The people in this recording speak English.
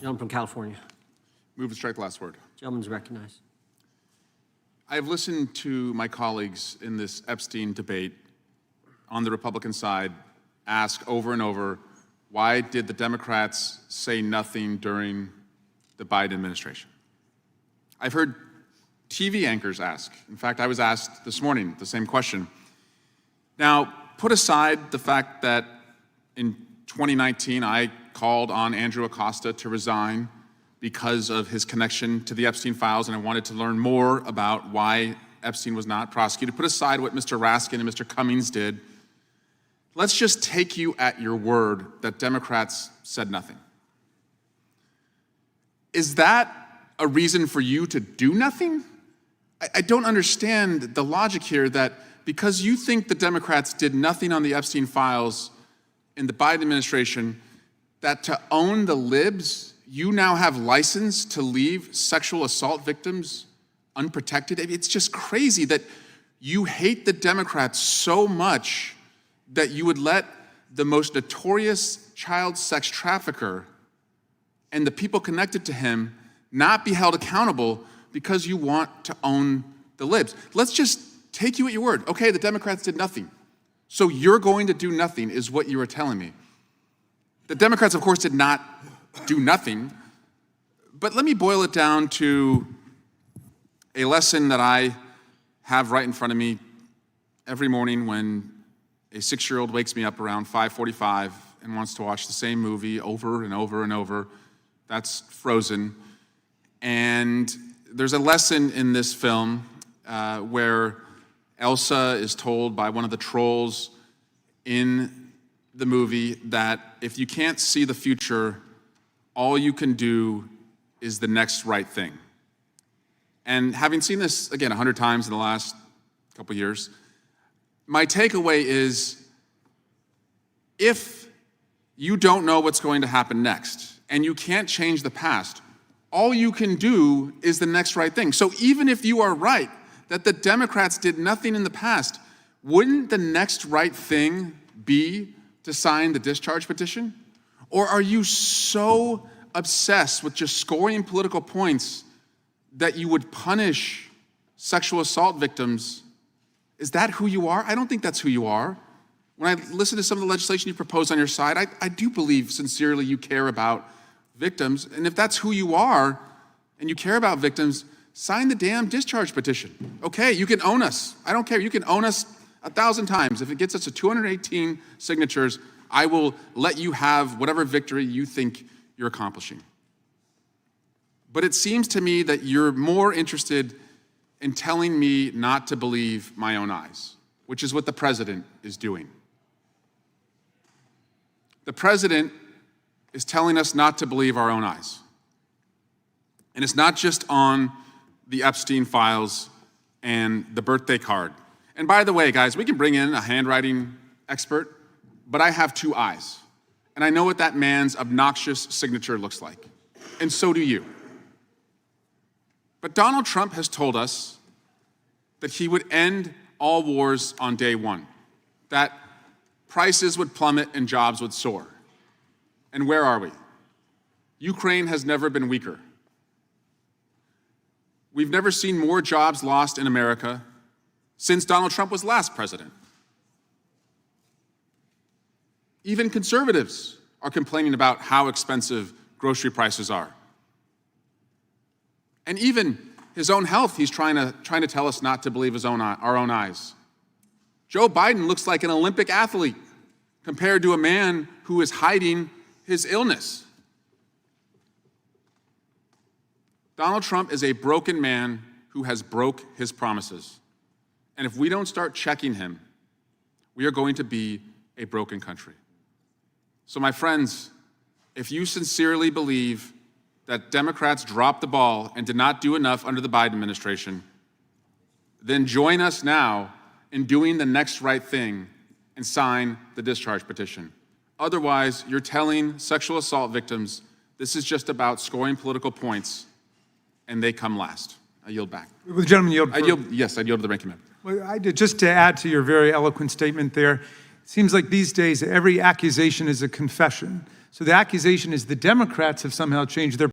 Gentleman from California. Move to strike the last word. Gentleman's recognized. I have listened to my colleagues in this Epstein debate on the Republican side ask over and over, why did the Democrats say nothing during the Biden administration? I've heard TV anchors ask. In fact, I was asked this morning the same question. Now, put aside the fact that in 2019, I called on Andrew Acosta to resign because of his connection to the Epstein Files, and I wanted to learn more about why Epstein was not prosecuted. Put aside what Mr. Raskin and Mr. Cummings did. Let's just take you at your word that Democrats said nothing. Is that a reason for you to do nothing? I don't understand the logic here that because you think the Democrats did nothing on the Epstein Files in the Biden administration, that to own the libs, you now have license to leave sexual assault victims unprotected. It's just crazy that you hate the Democrats so much that you would let the most notorious child sex trafficker and the people connected to him not be held accountable because you want to own the libs. Let's just take you at your word. Okay, the Democrats did nothing. So you're going to do nothing is what you are telling me. The Democrats, of course, did not do nothing. But let me boil it down to a lesson that I have right in front of me every morning when a 6-year-old wakes me up around 5:45 and wants to watch the same movie over and over and over. That's Frozen. And there's a lesson in this film where Elsa is told by one of the trolls in the movie that if you can't see the future, all you can do is the next right thing. And having seen this, again, 100 times in the last couple years, my takeaway is if you don't know what's going to happen next and you can't change the past, all you can do is the next right thing. So even if you are right that the Democrats did nothing in the past, wouldn't the next right thing be to sign the discharge petition? Or are you so obsessed with just scoring political points that you would punish sexual assault victims? Is that who you are? I don't think that's who you are. When I listen to some of the legislation you propose on your side, I do believe sincerely you care about victims. And if that's who you are and you care about victims, sign the damn discharge petition. Okay, you can own us. I don't care. You can own us 1,000 times. If it gets us to 218 signatures, I will let you have whatever victory you think you're accomplishing. But it seems to me that you're more interested in telling me not to believe my own eyes, which is what the president is doing. The president is telling us not to believe our own eyes. And it's not just on the Epstein Files and the birthday card. And by the way, guys, we can bring in a handwriting expert, but I have 2 eyes. And I know what that man's obnoxious signature looks like. And so do you. But Donald Trump has told us that he would end all wars on day one, that prices would plummet and jobs would soar. And where are we? Ukraine has never been weaker. We've never seen more jobs lost in America since Donald Trump was last president. Even conservatives are complaining about how expensive grocery prices are. And even his own health, he's trying to tell us not to believe our own eyes. Joe Biden looks like an Olympic athlete compared to a man who is hiding his illness. Donald Trump is a broken man who has broke his promises. And if we don't start checking him, we are going to be a broken country. So my friends, if you sincerely believe that Democrats dropped the ball and did not do enough under the Biden administration, then join us now in doing the next right thing and sign the discharge petition. Otherwise, you're telling sexual assault victims this is just about scoring political points, and they come last. I yield back. Will the gentleman yield? Yes, I yield to the ranking member. Well, just to add to your very eloquent statement there, it seems like these days every accusation is a confession. So the accusation is the Democrats have somehow changed their